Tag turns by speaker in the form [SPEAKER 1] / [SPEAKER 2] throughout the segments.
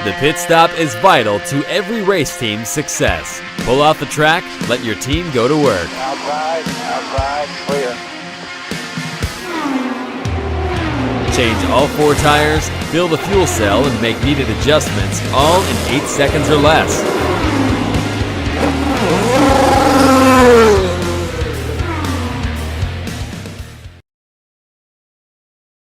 [SPEAKER 1] The pit stop is vital to every race team's success. Pull off the track, let your team go to work.
[SPEAKER 2] Outside, clear.
[SPEAKER 1] Change all 4 tires, fill the fuel cell, and make needed adjustments, all in 8 seconds or less.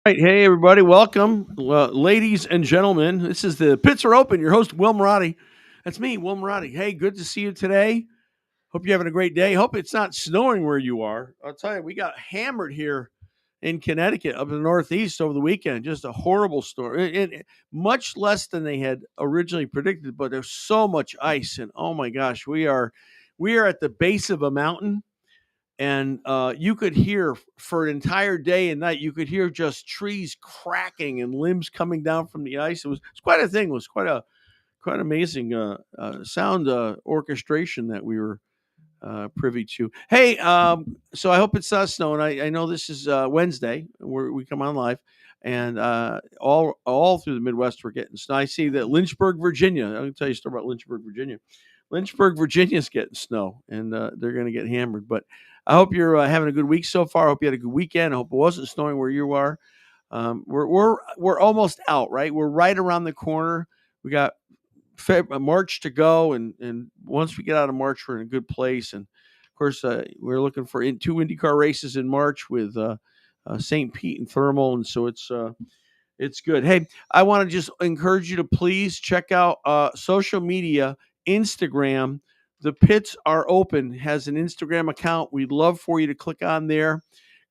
[SPEAKER 3] Right, hey everybody, welcome, ladies and gentlemen. This is the Pits Are Open. Your host, Will Marotti. That's me, Will Marotti. Hey, good to see you today. Hope you're having a great day. Hope it's not snowing where you are. I'll tell you, we got hammered here in Connecticut, up in the Northeast over the weekend. Just a horrible storm. Much less than they had originally predicted, but there's so much ice, and oh my gosh, we are at the base of a mountain. And you could hear for an entire day and night, you could hear just trees cracking and limbs coming down from the ice. It's quite a thing. It was quite amazing sound orchestration that we were privy to. Hey, so I hope it's not snowing. I know this is Wednesday. We come on live, and all through the Midwest we're getting snow. I see that Lynchburg, Virginia. I'm going to tell you a story about Lynchburg, Virginia. Lynchburg, Virginia's getting snow, and they're going to get hammered. But I hope you're having a good week so far. I hope you had a good weekend. I hope it wasn't snowing where you are. We're almost out, right? We're right around the corner. We got March to go, and once we get out of March, we're in a good place. And of course, we're looking for 2 IndyCar races in March with St. Pete and Thermal, and so it's good. Hey, I want to just encourage you to please check out social media. Instagram, The Pits Are Open has an Instagram account. We'd love for you to click on there.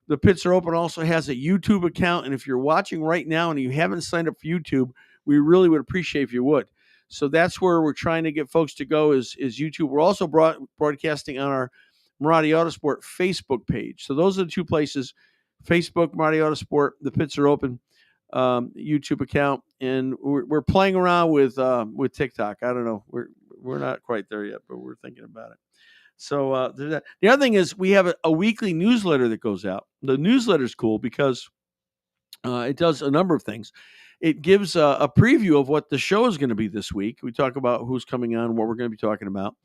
[SPEAKER 3] The Pits Are Open also has a YouTube account, and if you're watching right now and you haven't signed up for YouTube, we really would appreciate if you would. So that's where we're trying to get folks to go is YouTube. We're also broadcasting on our Marotti Autosport Facebook page. So those are the 2 places: Facebook, Marotti Autosport, The Pits Are Open YouTube account, and we're playing around with TikTok. I don't know. We're not quite there yet, but we're thinking about it. So the other thing is we have a weekly newsletter that goes out. The newsletter is cool because it does a number of things. It gives a preview of what the show is going to be this week. We talk about who's coming on, what we're going to be talking about.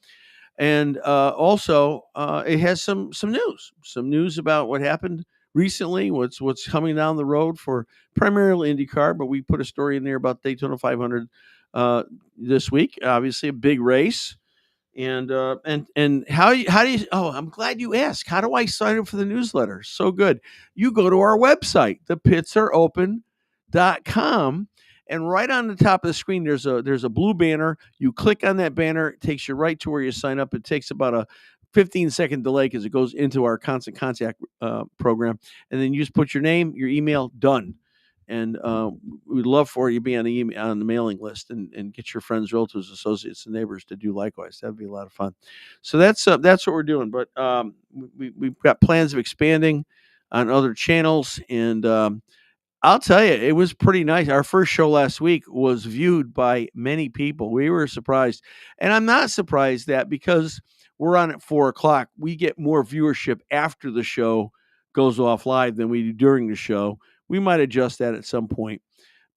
[SPEAKER 3] And also it has some news about what happened recently, what's coming down the road for primarily IndyCar, but we put a story in there about Daytona 500 this week. Obviously, a big race, and how do you? Oh, I'm glad you asked. How do I sign up for the newsletter? So good. You go to our website, thepitsareopen.com, and right on the top of the screen there's a blue banner. You click on that banner, it takes you right to where you sign up. It takes about a 15-second delay because it goes into our constant contact program, and then you just put your name, your email, done. And we'd love for you to be on the mailing list and get your friends, relatives, associates, and neighbors to do likewise. That'd be a lot of fun. So that's what we're doing. But we've got plans of expanding on other channels, and I'll tell you, it was pretty nice. Our first show last week was viewed by many people. We were surprised, and I'm not surprised that because we're on at 4:00, we get more viewership after the show goes off live than we do during the show. We might adjust that at some point,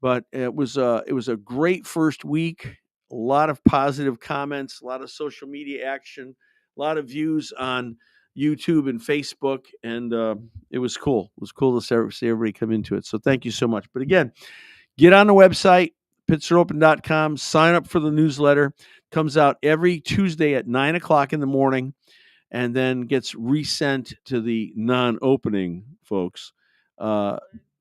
[SPEAKER 3] but it was a great first week. A lot of positive comments, a lot of social media action, a lot of views on YouTube and Facebook, and it was cool. It was cool to see everybody come into it. So thank you so much. But again, get on the website, pitsareopen.com, sign up for the newsletter. Comes out every Tuesday at 9:00 in the morning, and then gets resent to the non-opening folks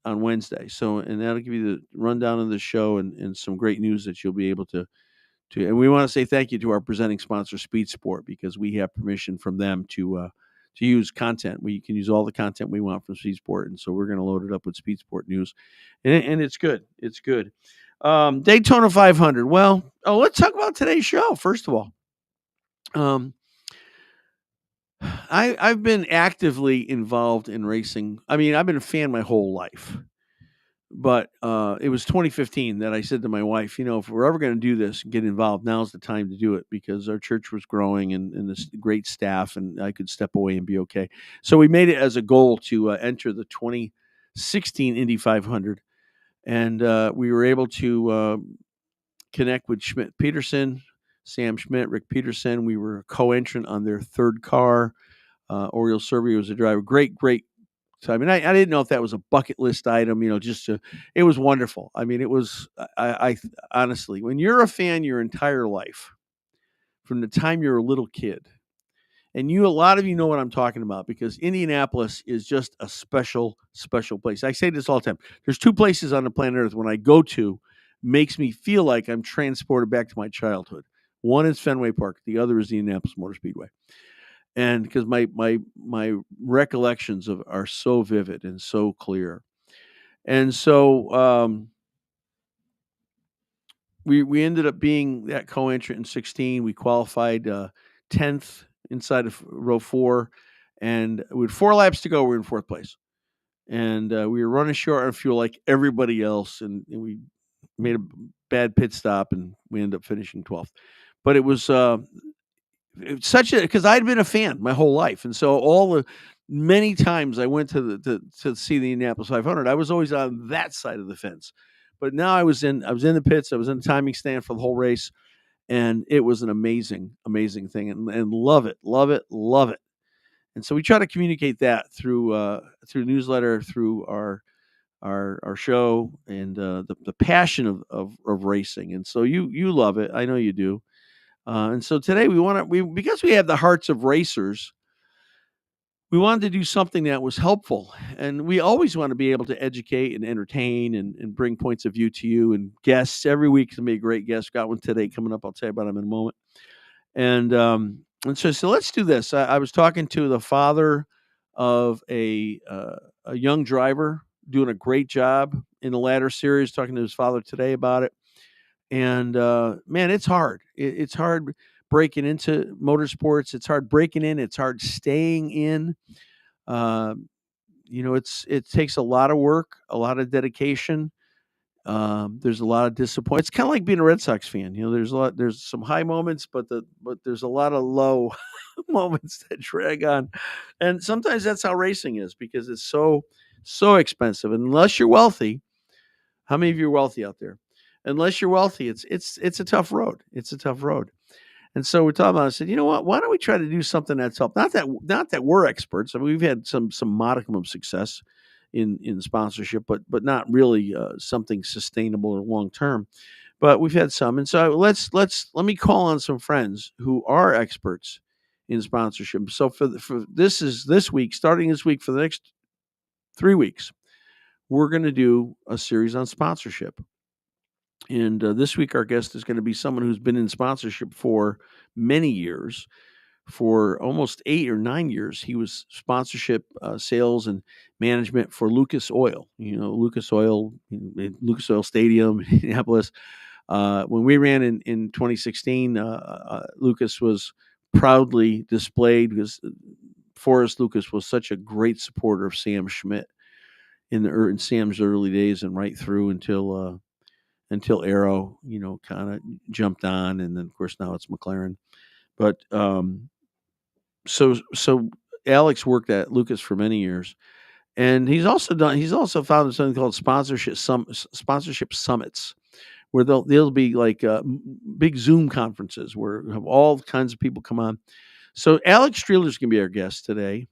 [SPEAKER 3] on Wednesday. So, and that'll give you the rundown of the show and some great news that you'll be able to. And we want to say thank you to our presenting sponsor, Speed Sport, because we have permission from them to use content. We can use all the content we want from Speed Sport, and so we're going to load it up with Speed Sport news, and it's good. It's good. Daytona 500. Well, let's talk about today's show first of all. I've been actively involved in racing. I mean, I've been a fan my whole life. But it was 2015 that I said to my wife, if we're ever going to do this and get involved, now's the time to do it because our church was growing and this great staff, and I could step away and be okay. So we made it as a goal to enter the 2016 Indy 500. And we were able to connect with Schmidt Peterson, Sam Schmidt, Rick Peterson. We were a co-entrant on their third car. Oriole Survey was a driver. Great time. And I didn't know if that was a bucket list item, it was wonderful. I mean, it was, I honestly, when you're a fan your entire life, from the time you're a little kid, and a lot of you know what I'm talking about, because Indianapolis is just a special, special place. I say this all the time. There's two places on the planet Earth when I go to makes me feel like I'm transported back to my childhood. One is Fenway Park. The other is the Indianapolis Motor Speedway. And because my recollections are so vivid and so clear. And so we ended up being that co-entrant in 16. We qualified 10th inside of row 4, and with 4 laps to go, we were in 4th place. And we were running short on fuel like everybody else, and we made a bad pit stop, and we ended up finishing 12th. But it was because I'd been a fan my whole life, and so many times I went to see the Indianapolis 500, I was always on that side of the fence. But now I was in the pits, I was in the timing stand for the whole race, and it was an amazing thing, and love it. And so we try to communicate that through newsletter, through our show, and the passion of racing. And so you love it, I know you do. And so today because we have the hearts of racers, we wanted to do something that was helpful. And we always want to be able to educate and entertain and bring points of view to you, and guests. Every week can be a great guest. Got one today coming up. I'll tell you about him in a moment. And so let's do this. I was talking to the father of a young driver doing a great job in the ladder series, talking to his father today about it. And man, it's hard. It's hard breaking into motorsports. It's hard breaking in. It's hard staying in. It takes a lot of work, a lot of dedication. There's a lot of disappointment. It's kind of like being a Red Sox fan. There's some high moments, but there's a lot of low moments that drag on. And sometimes that's how racing is, because it's so expensive. And unless you're wealthy, how many of you are wealthy out there? Unless you're wealthy, it's a tough road. It's a tough road. And so we're talking about, I said, you know what? Why don't we try to do something that's helped? Not that we're experts. I mean, we've had some modicum of success in sponsorship, but not really something sustainable or long term. But we've had some, and so let me call on some friends who are experts in sponsorship. So for this week, starting this week for the next 3 weeks, we're going to do a series on sponsorship. And this week, our guest is going to be someone who's been in sponsorship for many years. For almost 8 or 9 years, he was sponsorship, sales, and management for Lucas Oil. Lucas Oil Stadium in Indianapolis. When we ran in 2016, Lucas was proudly displayed, because Forrest Lucas was such a great supporter of Sam Schmidt in Sam's early days, and right through until Arrow, kind of jumped on, and then of course now it's McLaren. But so Alex worked at Lucas for many years, and he's also founded something called sponsorship summits, where they'll be like big Zoom conferences where have all kinds of people come on. So Alex Streeler is going to be our guest today.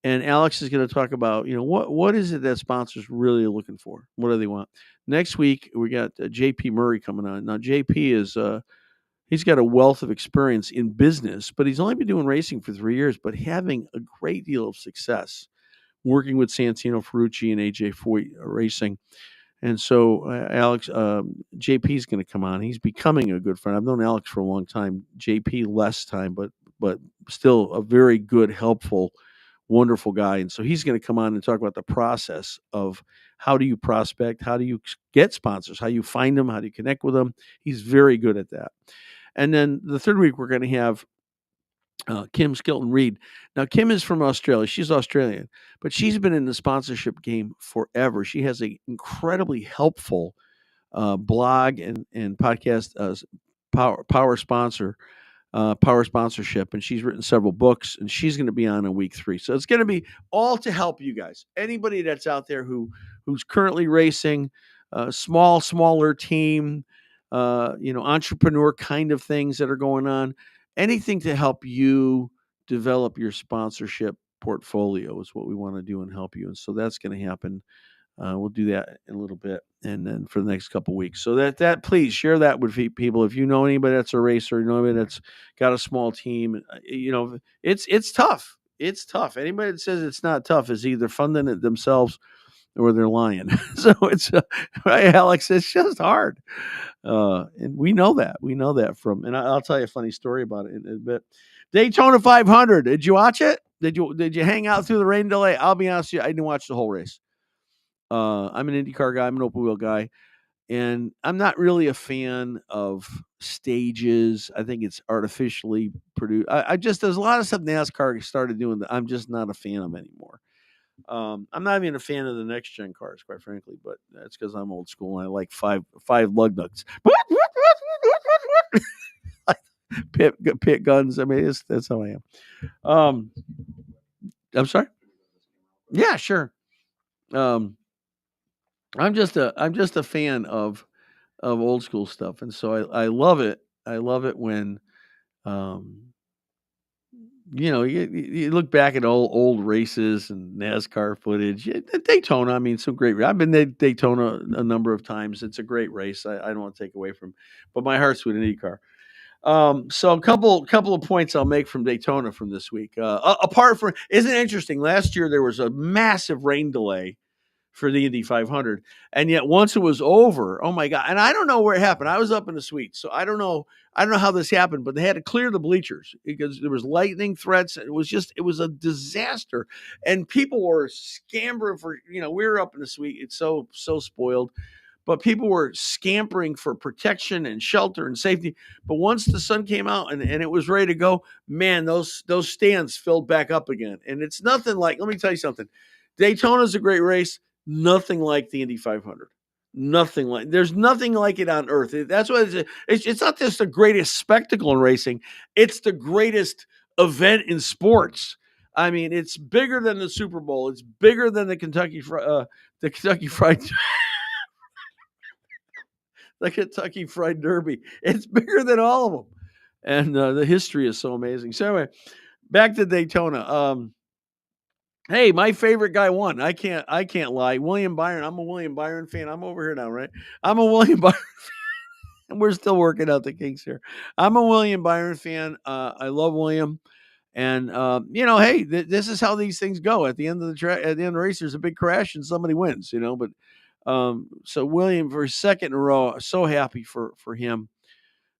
[SPEAKER 3] And Alex is going to talk about, what is it that sponsors really are looking for? What do they want? Next week, we got JP Murray coming on. Now, JP is he's got a wealth of experience in business, but he's only been doing racing for 3 years, but having a great deal of success working with Santino Ferrucci and AJ Foyt Racing. And so JP is going to come on. He's becoming a good friend. I've known Alex for a long time. JP less time, but still a very good, helpful, wonderful guy. And so he's going to come on and talk about the process of how do you prospect, how do you get sponsors, how you find them, how do you connect with them. He's very good at that. And then the third week, we're going to have Kim Skilton-Reid. Now, Kim is from Australia. She's Australian, but she's been in the sponsorship game forever. She has an incredibly helpful blog and podcast, Power Sponsorship, and she's written several books, and she's going to be on in week 3. So it's going to be all to help you guys. Anybody that's out there who's currently racing, smaller team, entrepreneur kind of things that are going on. Anything to help you develop your sponsorship portfolio is what we want to do and help you. And so that's going to happen. We'll do that in a little bit, and then for the next couple weeks. So that please share that with people. If you know anybody that's a racer, you know anybody that's got a small team, it's tough. It's tough. Anybody that says it's not tough is either funding it themselves or they're lying. So it's right, Alex. It's just hard, and we know that. We know that from. And I'll tell you a funny story about it in a bit. Daytona 500. Did you watch it? Did you hang out through the rain delay? I'll be honest with you, I didn't watch the whole race. I'm an IndyCar guy. I'm an open wheel guy, and I'm not really a fan of stages. I think it's artificially produced. I just there's a lot of stuff NASCAR started doing that I'm just not a fan of anymore. I'm not even a fan of the next gen cars, quite frankly, but that's because I'm old school and I like five lug nuts. pit guns. I mean, that's how I am. I'm sorry. Yeah, sure. Um, I'm just a fan of old school stuff, and so I love it. I love it when um, you look back at old races and NASCAR footage. Daytona, I mean, some great. I've been to Daytona a number of times. It's a great race. I don't want to take away from, but my heart's with an IndyCar. So a couple of points I'll make from Daytona from this week. Apart from, isn't it interesting? Last year there was a massive rain delay for the Indy 500, and yet once it was over, oh my god! And I don't know where it happened. I was up in the suite, so I don't know how this happened, but they had to clear the bleachers because there was lightning threats. It was a disaster, and people were scampering for. We were up in the suite. It's so spoiled. But people were scampering for protection and shelter and safety. But once the sun came out and it was ready to go, man, those stands filled back up again. And it's nothing like, let me tell you something. Daytona's a great race. Nothing like the Indy 500. There's nothing like it on earth. That's why it's not just the greatest spectacle in racing. It's the greatest event in sports. I mean, it's bigger than the Super Bowl. It's bigger than the Kentucky Fried the Kentucky Fried Derby. It's bigger than all of them, and the history is so amazing. So anyway, back to Daytona. Hey, my favorite guy won. I can't lie. William Byron. I'm a William Byron fan. I'm over here now, right? I'm a William Byron fan. And we're still working out the kinks here. I'm a William Byron fan. I love William. And hey, this is how these things go. At the end of the at the end of the race, there's a big crash and somebody wins. But so William for his second in a row, so happy for him.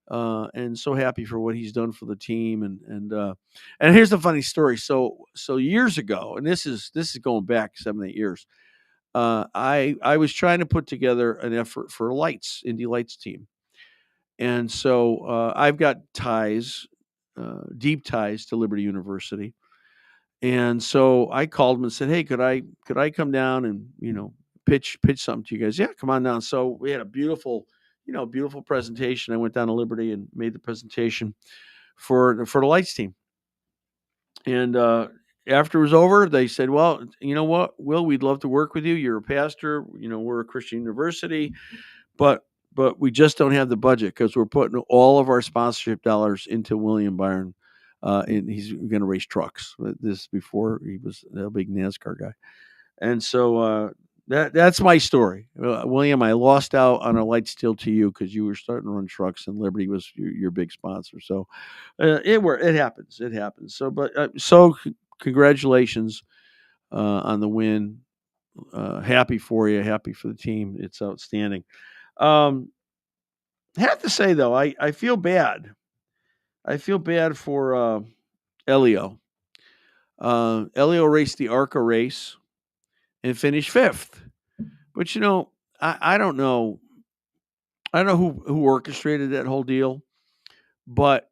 [SPEAKER 3] And so happy for what he's done for the team. And here's the funny story. So years ago, and this is going back 7-8 years. I was trying to put together an effort for Indy Lights team. And so I've got ties, deep ties to Liberty University. And so I called him and said, "Hey, could I come down and, pitch something to you guys?" "Yeah, come on down." So we had a beautiful presentation. I went down to Liberty and made the presentation for the Lights team. And after it was over, they said, "Well, you know what, Will, we'd love to work with you. You're a pastor. We're a Christian university, but we just don't have the budget because we're putting all of our sponsorship dollars into William Byron. And he's going to race trucks." This before he was a big NASCAR guy. And so that's my story. William, I lost out on a Lights deal to you because you were starting to run trucks and Liberty was your big sponsor. So it happens. It happens. So, congratulations on the win. Happy for you. Happy for the team. It's outstanding. I have to say, though, I feel bad. I feel bad for Elio. Elio raced the ARCA race and finished 5th. But I don't know. I don't know who orchestrated that whole deal, but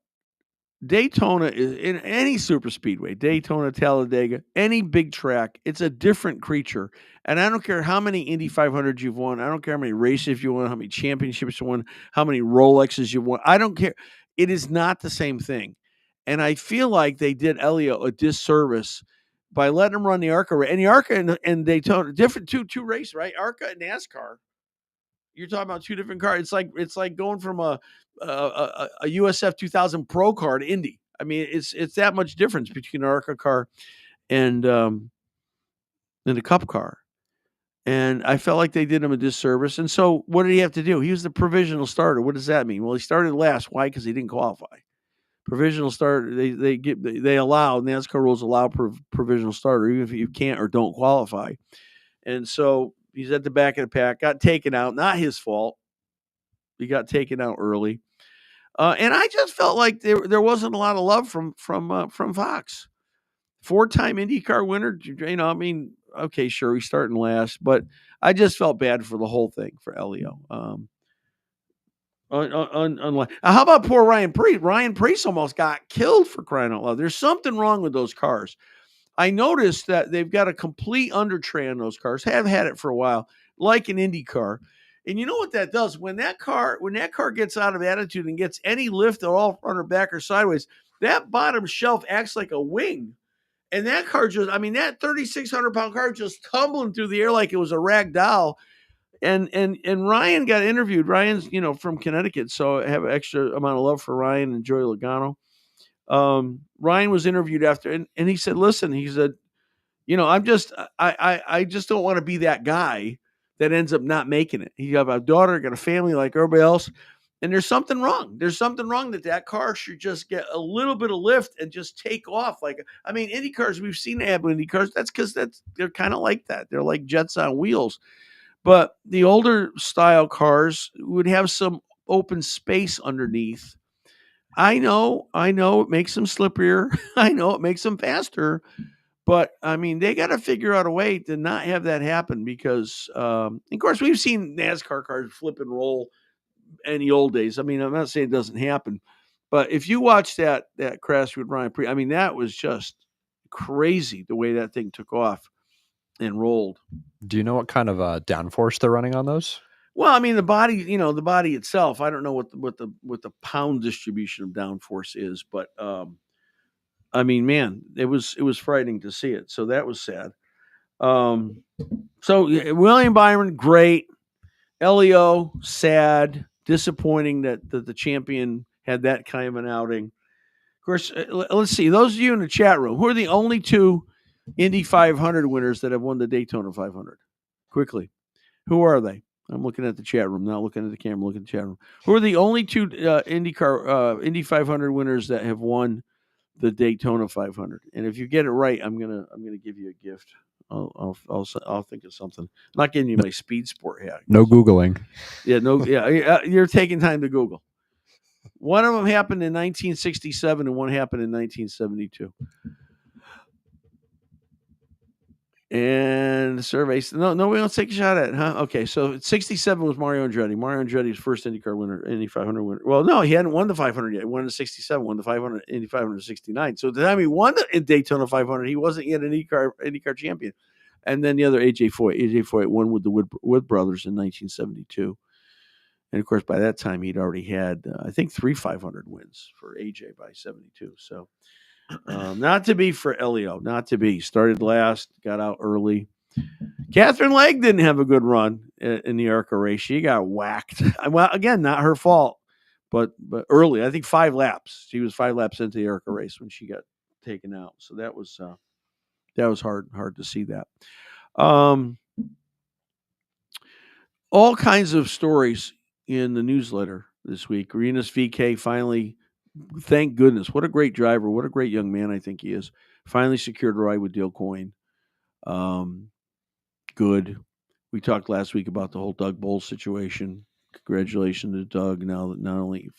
[SPEAKER 3] Daytona is in any super speedway, Daytona, Talladega, any big track, it's a different creature. And I don't care how many Indy 500s you've won. I don't care how many races you won, how many championships you won, how many Rolexes you won. I don't care. It is not the same thing. And I feel like they did Elio a disservice by letting him run the ARCA race. And the ARCA and Daytona, different two races, right? ARCA and NASCAR You're talking about two different cars. It's like going from a USF 2000 Pro car to Indy. I mean, it's that much difference between an ARCA car and a Cup car. And I felt like they did him a disservice. And so, what did he have to do? He was the provisional starter. What does that mean? Well, he started last. Why? Because he didn't qualify. Provisional starter. They allow NASCAR rules allow provisional starter even if you can't or don't qualify. And so he's at the back of the pack. Got taken out. Not his fault. He got taken out early. And I just felt like there wasn't a lot of love from Fox. 4-time IndyCar winner. I mean, okay, sure, he's starting last, but I just felt bad for the whole thing for Elio. How about poor Ryan Preece? Ryan Preece almost got killed, for crying out loud. There's something wrong with those cars. I noticed that they've got a complete undertray on those cars. Have had it for a while, like an IndyCar. And you know what that does? When that car gets out of attitude and gets any lift at all, front or back or sideways, that bottom shelf acts like a wing. And that car that 3,600-pound car just tumbling through the air like it was a rag doll. And Ryan got interviewed. Ryan's, from Connecticut, so I have an extra amount of love for Ryan and Joey Logano. Ryan was interviewed after, and he said, listen, he said, I just don't want to be that guy that ends up not making it. You have a daughter, got a family like everybody else. And there's something wrong. There's something wrong that car should just get a little bit of lift and just take off. Indy cars, we've seen Indy cars. That's because they're kind of like that. They're like jets on wheels. But the older style cars would have some open space underneath. I know it makes them slipperier. I know it makes them faster. But, they got to figure out a way to not have that happen because, of course, we've seen NASCAR cars flip and roll in the old days. I'm not saying it doesn't happen, but if you watch that crash with Ryan Preece, that was just crazy the way that thing took off and rolled.
[SPEAKER 4] Do you know what kind of downforce they're running on those?
[SPEAKER 3] Well, the body, the body itself, I don't know what the pound distribution of downforce is, but man, it was frightening to see it. So that was sad. So William Byron, great. Elio, sad. Disappointing that the champion had that kind of an outing. Of course, let's see. Those of you in the chat room, who are the only two Indy 500 winners that have won the Daytona 500? Quickly. Who are they? I'm looking at the chat room, not looking at the camera, looking at the chat room. Who are the only two Indy 500 winners that have won the Daytona 500? And if you get it right, I'm gonna give you a gift. I'll think of something. I'm not giving you my Speed Sport hat.
[SPEAKER 4] No Googling.
[SPEAKER 3] Yeah, no. Yeah, you're taking time to Google. One of them happened in 1967, and one happened in 1972. And the survey. No, we don't take a shot at it, huh? Okay, so 67 was Mario Andretti. Mario Andretti's first IndyCar winner, Indy 500 winner. Well, no, he hadn't won the 500 yet. He won the 67, won the 500, Indy 569. So the time he won the Daytona 500, he wasn't yet an IndyCar champion. And then the other, AJ Foyt won with the Wood brothers in 1972. And of course, by that time, he'd already had, I think, 3 500 wins for AJ by 72. So. Not to be for Elio, not to be. Started last, got out early. Catherine Legg didn't have a good run in the ARCA race. She got whacked. Well, again, not her fault, but early. I think 5 laps. She was 5 laps into the ARCA race when she got taken out. So that was hard to see that. All kinds of stories in the newsletter this week. Rinus VeeKay finally. Thank goodness. What a great driver. What a great young man I think he is. Finally secured a ride with Dale Coyne. Good. We talked last week about the whole Doug Boles situation. Congratulations to Doug, now not only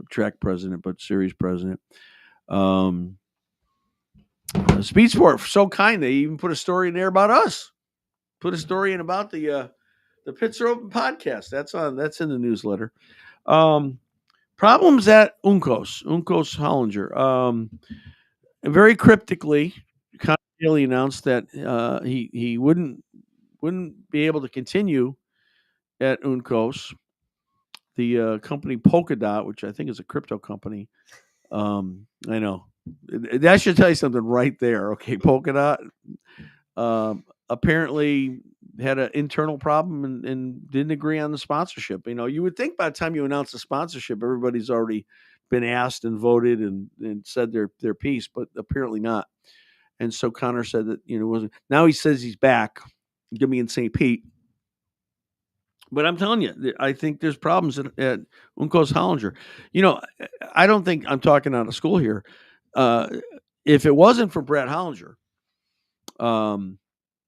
[SPEAKER 3] track president, but series president. Speed Sport, so kind. They even put a story in there about us. Put a story in about the Pits Are Open podcast. That's in the newsletter. Problems at Uncos Hollinger. Very cryptically, Conley announced that he wouldn't be able to continue at Uncos. The company Polkadot, which I think is a crypto company. I know that should tell you something right there. Okay, Polkadot. Apparently, had an internal problem and didn't agree on the sponsorship. You would think by the time you announce the sponsorship, everybody's already been asked and voted and said their piece, but apparently not. And so Connor said that, wasn't. Now he says he's back, give me in St. Pete. But I'm telling you, I think there's problems at Uncos Hollinger. I don't think I'm talking out of school here. If it wasn't for Brad Hollinger,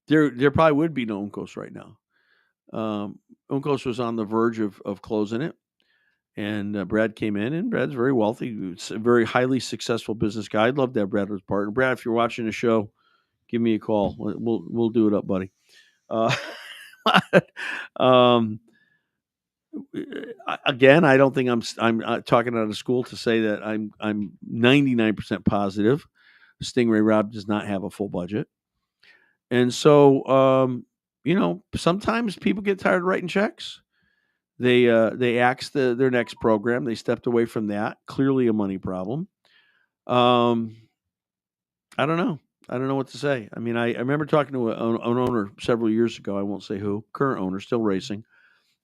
[SPEAKER 3] there probably would be no Uncos right now. Uncos was on the verge of closing it, and Brad came in, and Brad's very wealthy, a very highly successful business guy. I'd love to have Brad as partner. Brad, if you're watching the show, give me a call. We'll do it up, buddy. Again, I don't think I'm talking out of school to say that I'm 99% positive Stingray Rob does not have a full budget. And so, sometimes people get tired of writing checks. They axed their next program. They stepped away from that. Clearly a money problem. I don't know. I don't know what to say. I mean, I remember talking to an owner several years ago. I won't say who. Current owner, still racing.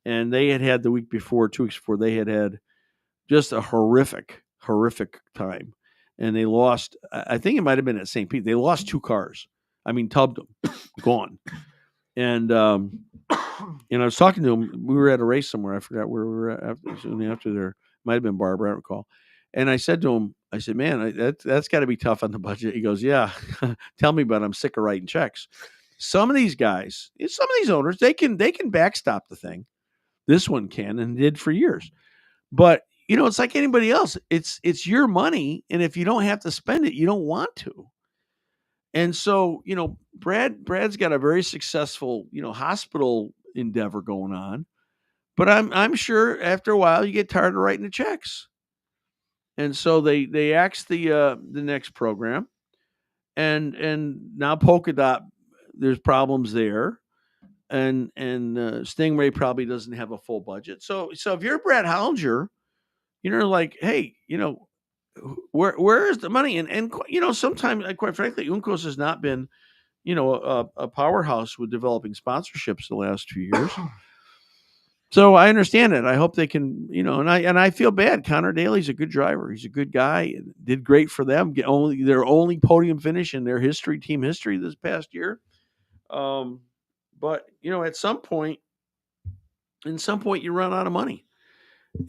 [SPEAKER 3] And they had the week before, 2 weeks before, they had just a horrific time. And they lost, I think it might have been at St. Pete. They lost 2 cars. I mean, tubbed them, gone. And, I was talking to him. We were at a race somewhere. I forgot where we were at soon after there. Might have been Barbara, I don't recall. And I said to him, man, that's got to be tough on the budget. He goes, yeah, tell me about it. I'm sick of writing checks. Some of these guys, some of these owners, they can backstop the thing. This one can and did for years. But, it's like anybody else. It's your money. And if you don't have to spend it, you don't want to. And so, Brad's got a very successful, hospital endeavor going on. But I'm sure after a while you get tired of writing the checks. And so they axed the next program. And now Polka Dot, there's problems there. And Stingray probably doesn't have a full budget. So if you're Brad Hollinger, like, hey, where is the money? And sometimes, quite frankly, Uncos has not been, a powerhouse with developing sponsorships the last 2 years. So I understand it. I hope they can, and I feel bad. Connor Daly's a good driver. He's a good guy. Did great for them. Their only podium finish in their team history this past year. But at some point you run out of money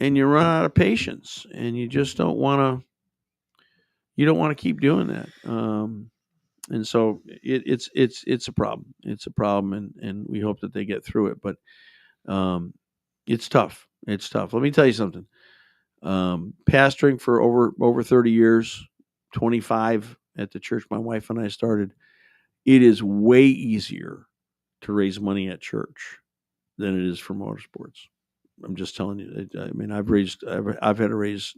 [SPEAKER 3] and you run out of patience, and you just don't want to keep doing that. And so it's a problem. It's a problem, and we hope that they get through it. But it's tough. It's tough. Let me tell you something. Pastoring for over 30 years, 25 at the church my wife and I started. It is way easier to raise money at church than it is for motorsports. I'm just telling you. I mean, I've had to raise,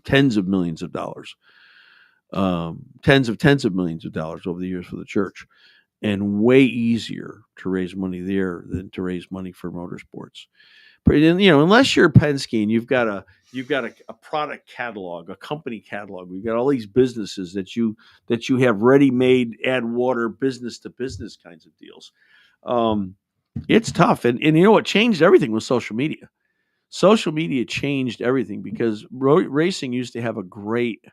[SPEAKER 3] tens of millions of dollars, tens of millions of dollars over the years for the church, and way easier to raise money there than to raise money for motorsports. But unless you're Penske and you've got a product catalog, a company catalog, we've got all these businesses that you have ready-made, add water, business to business kinds of deals. It's tough. And what changed everything was social media. Social media changed everything because racing used to have a great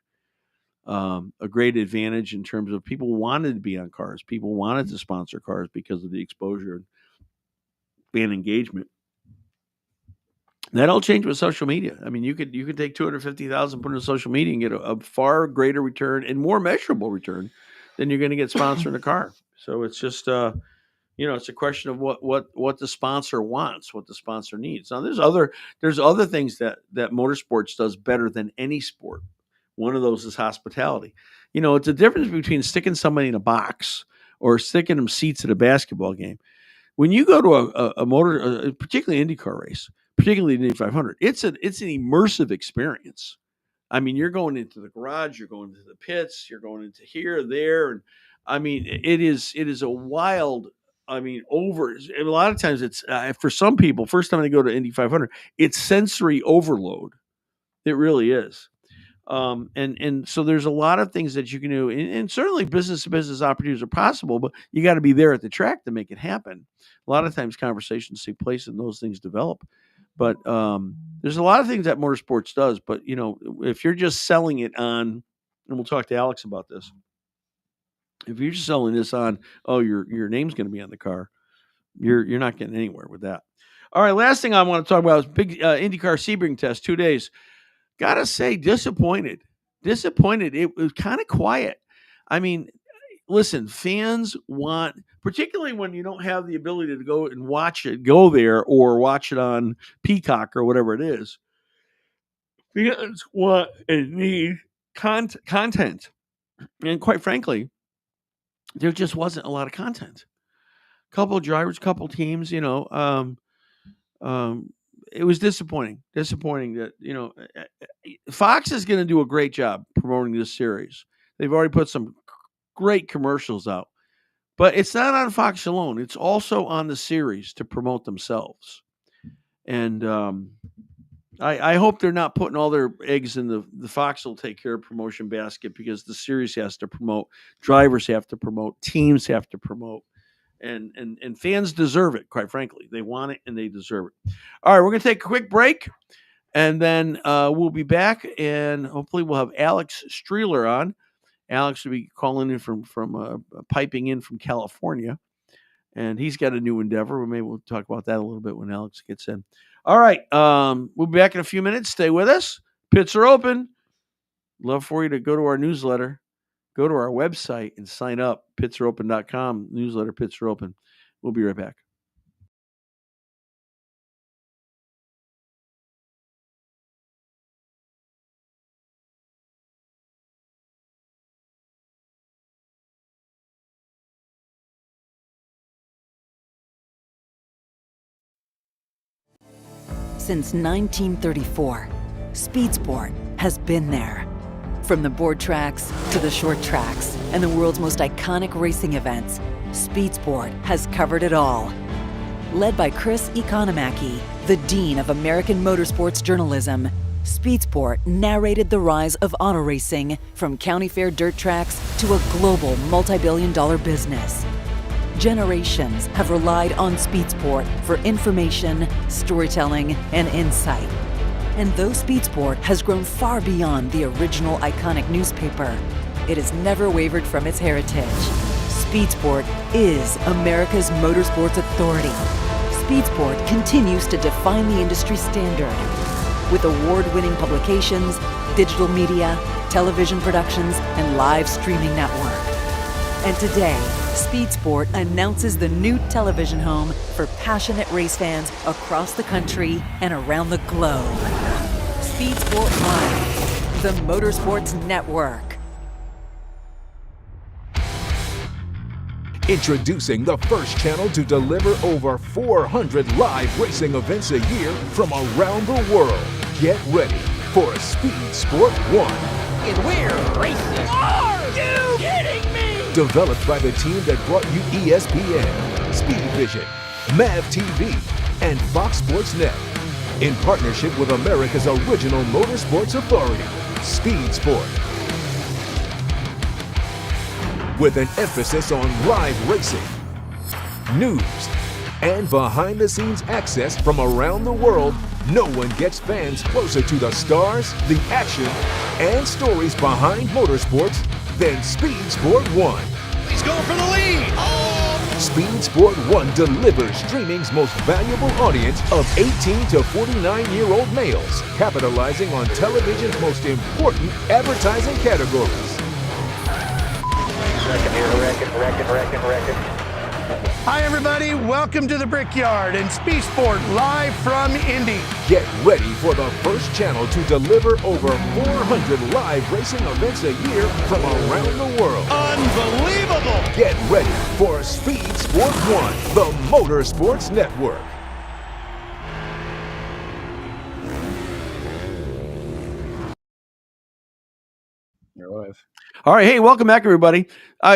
[SPEAKER 3] advantage in terms of people wanted to be on cars. People wanted to sponsor cars because of the exposure and fan engagement. That all changed with social media. I mean, you could take $250,000, put it in social media, and get a far greater return and more measurable return than you're going to get sponsoring a car. So it's just it's a question of what the sponsor wants, what the sponsor needs. Now there's other things that motorsports does better than any sport. One of those is hospitality. It's a difference between sticking somebody in a box or sticking them seats at a basketball game. When you go to a motor, particularly an IndyCar race, particularly the Indy 500, it's an immersive experience. I mean, you're going into the garage, you're going into the pits, you're going into here, there, and I mean, it is a wild. I mean, a lot of times it's for some people, first time they go to Indy 500, it's sensory overload. It really is. And so there's a lot of things that you can do, and certainly business to business opportunities are possible, but you got to be there at the track to make it happen. A lot of times conversations take place and those things develop. But there's a lot of things that motorsports does. But if you're just selling it on, and we'll talk to Alex about this. If you're just selling this on, oh, your name's going to be on the car, you're not getting anywhere with that. All right, last thing I want to talk about is big IndyCar Sebring test, 2 days. Gotta say, disappointed. It was kind of quiet. I mean, listen, fans want, particularly when you don't have the ability to go and go there or watch it on Peacock or whatever it is. Fans want and need content. And quite frankly, there just wasn't a lot of content. Couple of drivers, couple teams, it was disappointing that, Fox is going to do a great job promoting this series. They've already put some great commercials out, but it's not on Fox alone. It's also on the series to promote themselves. And I hope they're not putting all their eggs in the Fox will take care of promotion basket, because the series has to promote, drivers have to promote, teams have to promote. And fans deserve it, quite frankly. They want it and they deserve it. All right, we're going to take a quick break, and then we'll be back, and hopefully we'll have Alex Streeler on. Alex will be calling in from piping in from California, and he's got a new endeavor. Maybe we'll talk about that a little bit when Alex gets in. All right, we'll be back in a few minutes. Stay with us. Pits are open. Love for you to go to our newsletter. Go to our website and sign up, pitsareopen.com, newsletter, Pits Are Open. We'll be right back.
[SPEAKER 5] Since 1934, Speed Sport has been there. From the board tracks to the short tracks and the world's most iconic racing events, Speed Sport has covered it all. Led by Chris Economaki, the Dean of American Motorsports Journalism, Speed Sport narrated the rise of auto racing from county fair dirt tracks to a global multi-billion-dollar business. Generations have relied on Speed Sport for information, storytelling, and insight. And though Speed Sport has grown far beyond the original iconic newspaper, it has never wavered from its heritage. Speed Sport is America's motorsports authority. Speed Sport continues to define the industry standard with award-winning publications, digital media, television productions, and live streaming network. And today, Speed Sport announces the new television home for passionate race fans across the country and around the globe. Speed Sport Live, the Motorsports Network.
[SPEAKER 6] Introducing the first channel to deliver over 400 live racing events a year from around the world. Get ready for Speed Sport 1.
[SPEAKER 7] And we're racing. Are you kidding me?
[SPEAKER 6] Developed by the team that brought you ESPN, Speed Vision, MAV TV, and Fox Sports Net. In partnership with America's original motorsports authority, Speed Sport. With an emphasis on live racing, news, and behind-the-scenes access from around the world, no one gets fans closer to the stars, the action, and stories behind motorsports than Speed Sport 1.
[SPEAKER 7] He's going for the lead. Oh!
[SPEAKER 6] Speed Sport 1 delivers streaming's most valuable audience of 18 to 49-year-old males, capitalizing on television's most important advertising categories.
[SPEAKER 2] Reckon.
[SPEAKER 8] Hi, everybody. Welcome to the Brickyard and Speed Sport live from Indy.
[SPEAKER 6] Get ready for the first channel to deliver over 400 live racing events a year from around the world.
[SPEAKER 8] Unbelievable.
[SPEAKER 6] Get ready for Speed Sport 1, the Motorsports Network.
[SPEAKER 4] You're live.
[SPEAKER 3] All right, hey, welcome back, everybody.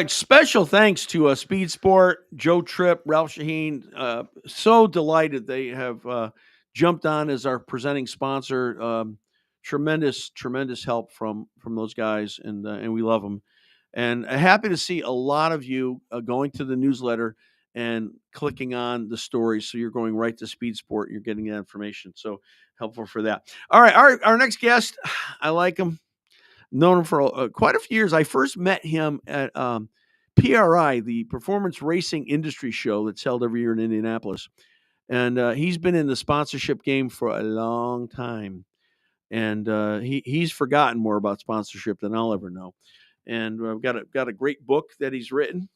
[SPEAKER 3] Special thanks to Speed Sport, Joe Tripp, Ralph Shaheen. So delighted they have jumped on as our presenting sponsor. tremendous help from those guys, and we love them. And happy to see a lot of you going to the newsletter and clicking on the stories. So you're going right to Speed Sport. You're getting that information. So helpful for that. All right. Our next guest, I like him. Known him for quite a few years. I first met him at PRI, the Performance Racing Industry Show that's held every year in Indianapolis. And he's been in the sponsorship game for a long time. And he's forgotten more about sponsorship than I'll ever know. And I've got a great book that he's written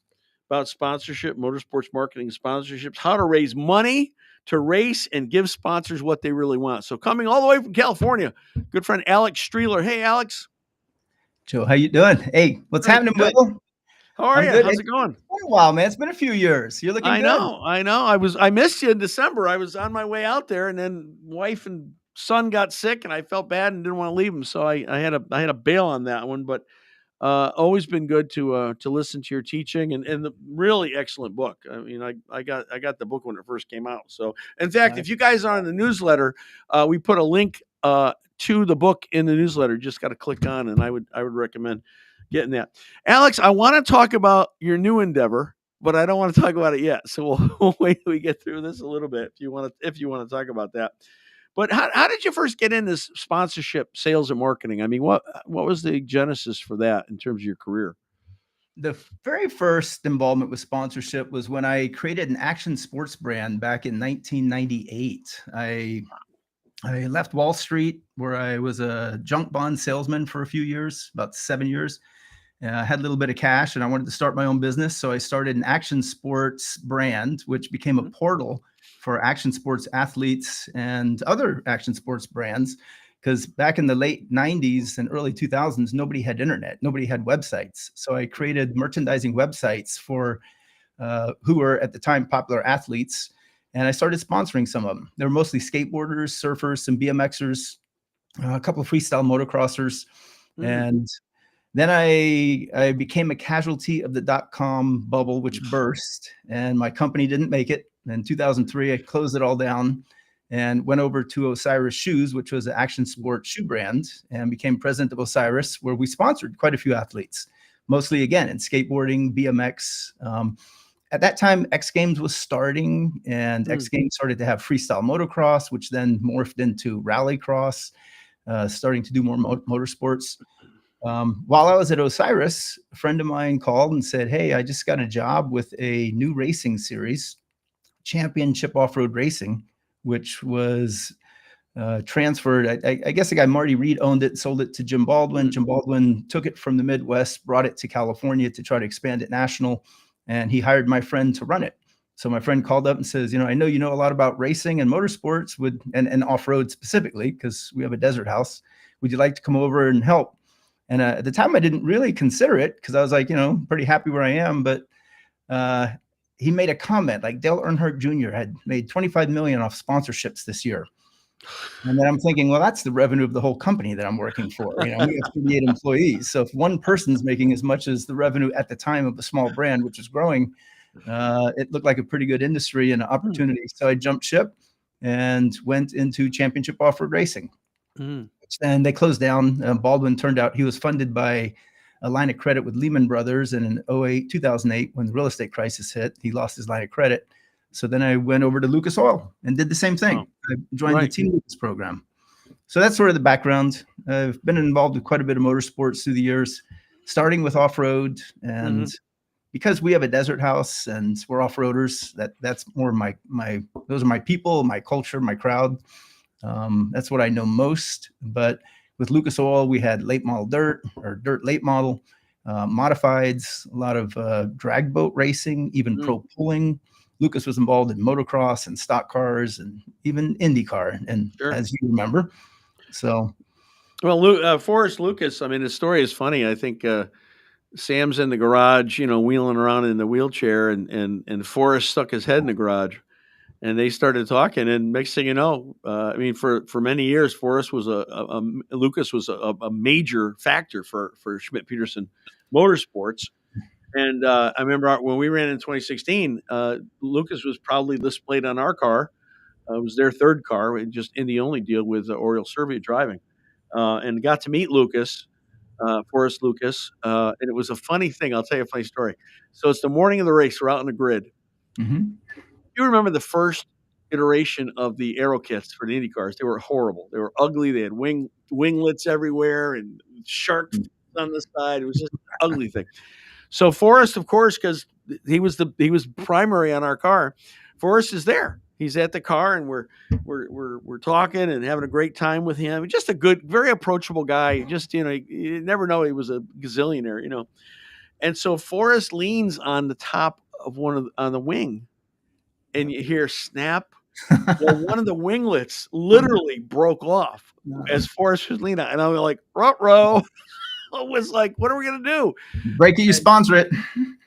[SPEAKER 3] about sponsorship, motorsports marketing, sponsorships, how to raise money to race and give sponsors what they really want. So coming all the way from California, good friend Alex Streeler. Hey, Alex.
[SPEAKER 9] Joe, how you doing? Hey, what's happening, Will?
[SPEAKER 3] How are you?
[SPEAKER 9] Good.
[SPEAKER 3] How's it going?
[SPEAKER 9] It's been a while, man. It's been a few years. You're looking good.
[SPEAKER 3] I know. I missed you in December. I was on my way out there, and then wife and son got sick, and I felt bad and didn't want to leave them. So I had a bail on that one. But always been good to listen to your teaching and the really excellent book. I mean, I got the book when it first came out. So in fact, if you guys are on the newsletter, we put a link to the book in the newsletter. Just got to click on, and I would recommend getting that. Alex, I want to talk about your new endeavor, but I don't want to talk about it yet. So we'll wait till we get through this a little bit if you want to talk about that. But how did you first get into sponsorship, sales, and marketing? I mean, what was the genesis for that in terms of your career?
[SPEAKER 9] The very first involvement with sponsorship was when I created an action sports brand back in 1998. I left Wall Street, where I was a junk bond salesman for a few years, about 7 years. I had a little bit of cash, and I wanted to start my own business. So I started an action sports brand, which became a portal for action sports athletes and other action sports brands. Because back in the late 90s and early 2000s, nobody had internet. Nobody had websites. So I created merchandising websites for who were at the time popular athletes. And I started sponsoring some of them. They were mostly skateboarders, surfers, some BMXers, a couple of freestyle motocrossers. And then I became a casualty of the .com bubble, which burst, and my company didn't make it. In 2003, I closed it all down and went over to Osiris Shoes, which was an action sport shoe brand, and became president of Osiris, where we sponsored quite a few athletes, mostly, again, in skateboarding, BMX. At that time, X Games was starting, and X Games started to have freestyle motocross, which then morphed into rallycross, starting to do more motorsports. While I was at Osiris, a friend of mine called and said, "Hey, I just got a job with a new racing series, Championship Off-Road Racing," which was transferred. I guess the guy Marty Reed owned it, sold it to Jim Baldwin. Jim Baldwin took it from the Midwest, brought it to California to try to expand it national, and he hired my friend to run it. So my friend called up and says, I know you know a lot about racing and motorsports and off-road specifically, because we have a desert house. Would you like to come over and help? And at the time, I didn't really consider it because I was like, pretty happy where I am. But he made a comment like Dale Earnhardt Jr. had made $25 million off sponsorships this year. And then I'm thinking, well, that's the revenue of the whole company that I'm working for. We have 38 employees. So if one person's making as much as the revenue at the time of a small brand, which is growing, it looked like a pretty good industry and an opportunity. So I jumped ship and went into Championship Off-Road Racing. And they closed down. Baldwin turned out he was funded by a line of credit with Lehman Brothers. And in 2008, when the real estate crisis hit, he lost his line of credit. So then I went over to Lucas Oil and did the same thing. I joined the Team Lucas program. So that's sort of the background. I've been involved with quite a bit of motorsports through the years, starting with off-road. And because we have a desert house and we're off-roaders, that's more those are my people, my culture, my crowd. That's what I know most. But with Lucas Oil, we had late model dirt or dirt late model, modifieds, a lot of drag boat racing, even pro pulling. Lucas was involved in motocross and stock cars and even IndyCar, and as you remember. So,
[SPEAKER 3] well, Forrest Lucas, I mean, his story is funny. I think Sam's in the garage, wheeling around in the wheelchair, and Forrest stuck his head in the garage. And they started talking, and next thing you know, for many years, Forrest was Lucas was a major factor for Schmidt Peterson Motorsports. And I remember when we ran in 2016, Lucas was proudly displayed on our car. It was their third car, just Indy only deal with Oriole Servia driving. and got to meet Lucas, Forrest Lucas. And it was a funny thing. I'll tell you a funny story. So it's the morning of the race. We're out on the grid.
[SPEAKER 9] Mhm.
[SPEAKER 3] You remember the first iteration of the aero kits for the Indy cars? They were horrible. They were ugly. They had winglets everywhere and shark fins on the side. It was just an ugly thing. So Forrest, of course, because he was primary on our car. Forrest is there. He's at the car, and we're talking and having a great time with him. Just a good, very approachable guy. Just you never know he was a gazillionaire. And so Forrest leans on the top of on the wing, and you hear snap. Well, one of the winglets literally broke off as Forrest was leaning on, and I was like, "Ruh-roh." I was like, "What are we gonna do?
[SPEAKER 9] Break it, you sponsor it.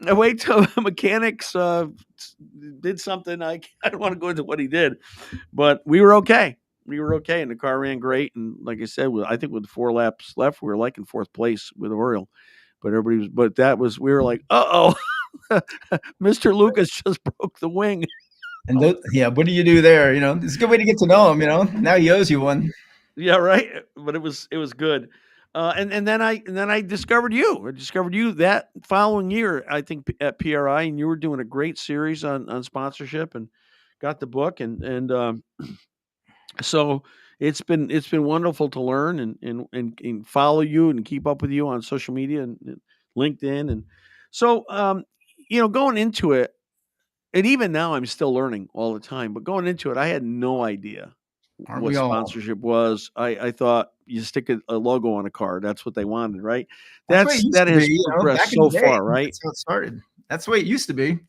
[SPEAKER 3] I wait till mechanics did something. I don't want to go into what he did, but we were okay. We were okay, and the car ran great. And like I said, I think with 4 laps left, we were like in 4th place with Oriole. But we were like, uh-oh, Mr. Lucas just broke the wing.
[SPEAKER 9] And what do you do there? It's a good way to get to know him. Now he owes you one.
[SPEAKER 3] Yeah, right. But it was good. And then I discovered you. I discovered you that following year, I think, at PRI, and you were doing a great series on sponsorship, and got the book, and so it's been wonderful to learn and follow you and keep up with you on social media and LinkedIn, and so going into it, and even now I'm still learning all the time. But going into it, I had no idea
[SPEAKER 9] Aren't
[SPEAKER 3] what
[SPEAKER 9] we all?
[SPEAKER 3] sponsorship was. I thought you stick a logo on a car. That's what they wanted, right?
[SPEAKER 9] That's the way it used
[SPEAKER 3] That
[SPEAKER 9] to
[SPEAKER 3] has
[SPEAKER 9] be,
[SPEAKER 3] progressed
[SPEAKER 9] back in
[SPEAKER 3] so
[SPEAKER 9] the day.
[SPEAKER 3] far, right?
[SPEAKER 9] That's how it started. That's the way it used to be.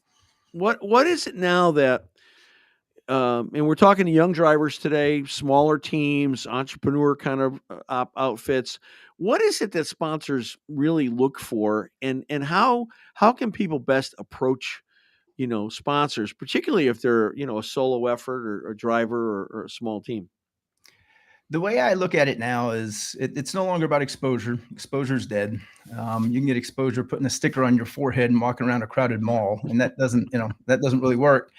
[SPEAKER 3] What is it now that and we're talking to young drivers today, smaller teams, entrepreneur kind of outfits. What is it that sponsors really look for, and how can people best approach sponsors, particularly if they're a solo effort or a driver or a small team?
[SPEAKER 9] The way I look at it now is it's no longer about exposure. Exposure's dead. You can get exposure putting a sticker on your forehead and walking around a crowded mall, and that doesn't really work.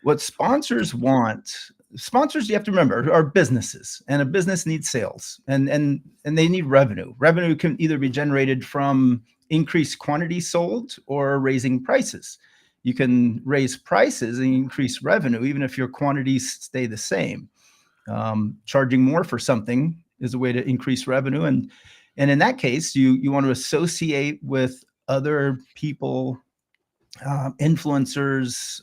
[SPEAKER 9] What sponsors want, you have to remember, are businesses, and a business needs sales, and they need revenue. Revenue can either be generated from increased quantity sold or raising prices. You can raise prices and increase revenue even if your quantities stay the same. Charging more for something is a way to increase revenue, and in that case, you want to associate with other people, influencers,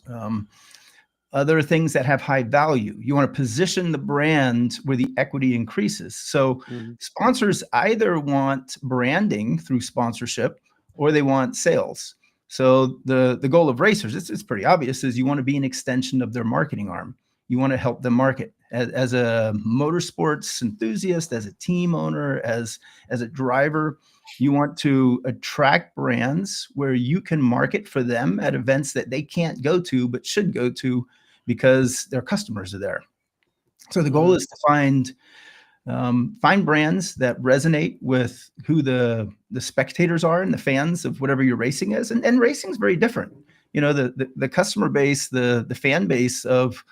[SPEAKER 9] other things that have high value. You want to position the brand where the equity increases. So sponsors either want branding through sponsorship or they want sales. So the goal of racers, it's pretty obvious, is you want to be an extension of their marketing arm. You want to help them market as a motorsports enthusiast, as a team owner, as a driver. You want to attract brands where you can market for them at events that they can't go to but should go to because their customers are there. So the goal is to find brands that resonate with who the spectators are and the fans of whatever your racing is. And racing is very different. The customer base, the fan base of,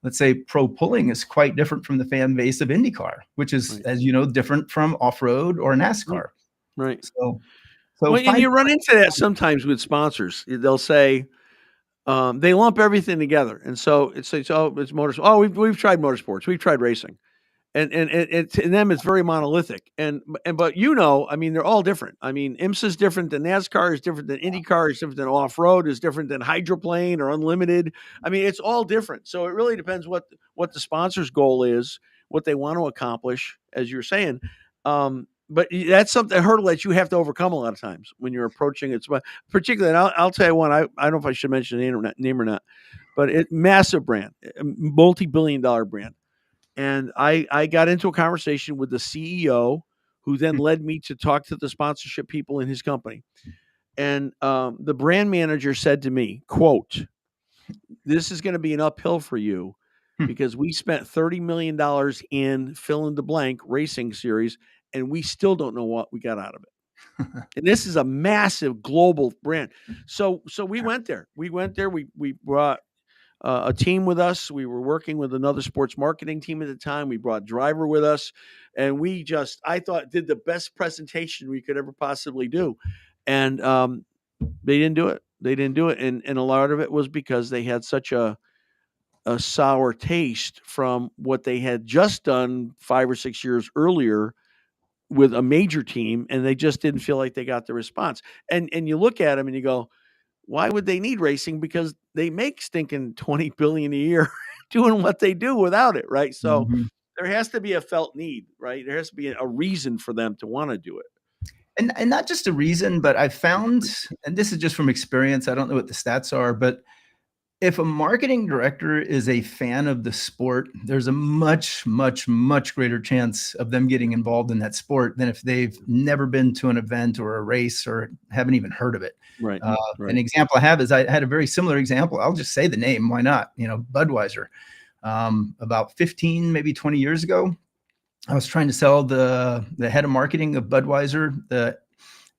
[SPEAKER 9] let's say, pro pulling is quite different from the fan base of IndyCar, which is, right, as you know, different from off-road or NASCAR.
[SPEAKER 3] Right.
[SPEAKER 9] So
[SPEAKER 3] and you run into that sometimes with sponsors. They'll say they lump everything together, and so it's motorsports. Oh, we've tried motorsports, we've tried racing, and to them it's very monolithic. But I mean, they're all different. I mean, IMSA is different than NASCAR, is different than IndyCar, is different than off-road, is different than hydroplane or unlimited. I mean, it's all different. So it really depends what the sponsor's goal is, what they want to accomplish, as you're saying. But that's a hurdle that you have to overcome a lot of times when you're approaching it. Particularly, and I'll tell you one. I don't know if I should mention the name or not, but massive brand, multi-billion-dollar brand. And I got into a conversation with the CEO, who then led me to talk to the sponsorship people in his company. And the brand manager said to me, quote, "This is going to be an uphill for you because we spent $30 million in fill in the blank racing series, and we still don't know what we got out of it." And this is a massive global brand. So we went there. We brought a team with us. We were working with another sports marketing team at the time. We brought Driver with us, and I thought, did the best presentation we could ever possibly do. And they didn't do it. And a lot of it was because they had such a sour taste from what they had just done 5 or 6 years earlier with a major team, and they just didn't feel like they got the response. And you look at them and you go, why would they need racing? Because they make stinking $20 billion a year doing what they do without it, right? So there has to be a felt need, right? There has to be a reason for them to want to do it.
[SPEAKER 9] And not just a reason, but I found, and this is just from experience, I don't know what the stats are, but if a marketing director is a fan of the sport, there's a much, much, much greater chance of them getting involved in that sport than if they've never been to an event or a race or haven't even heard of it.
[SPEAKER 3] Right.
[SPEAKER 9] An example I have is I had a very similar example. I'll just say the name. Why not? Budweiser. About 15, maybe 20 years ago, I was trying to sell the head of marketing of Budweiser.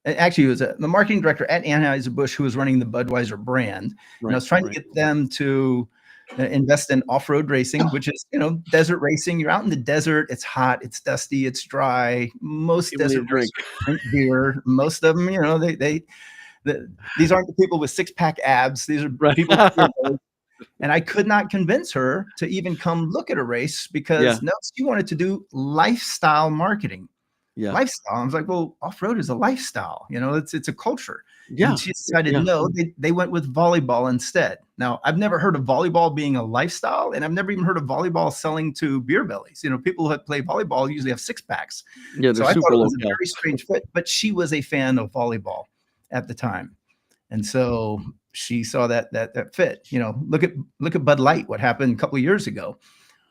[SPEAKER 9] Actually, it was the marketing director at Anheuser-Busch who was running the Budweiser brand. And I was trying to get them to invest in off-road racing, which is, desert racing. You're out in the desert. It's hot. It's dusty. It's dry. Most desert racers drink beer. Most of them, these aren't the people with six-pack abs. These are people. And I could not convince her to even come look at a race because no, she wanted to do lifestyle marketing.
[SPEAKER 3] Yeah.
[SPEAKER 9] Lifestyle. I was like, well, off-road is a lifestyle. It's a culture.
[SPEAKER 3] Yeah.
[SPEAKER 9] And she decided, no, they went with volleyball instead. Now, I've never heard of volleyball being a lifestyle, and I've never even heard of volleyball selling to beer bellies. People who play volleyball usually have six packs.
[SPEAKER 3] Yeah,
[SPEAKER 9] so I thought it was a very strange fit, but she was a fan of volleyball at the time. And so she saw that fit. Look at Bud Light, what happened a couple of years ago,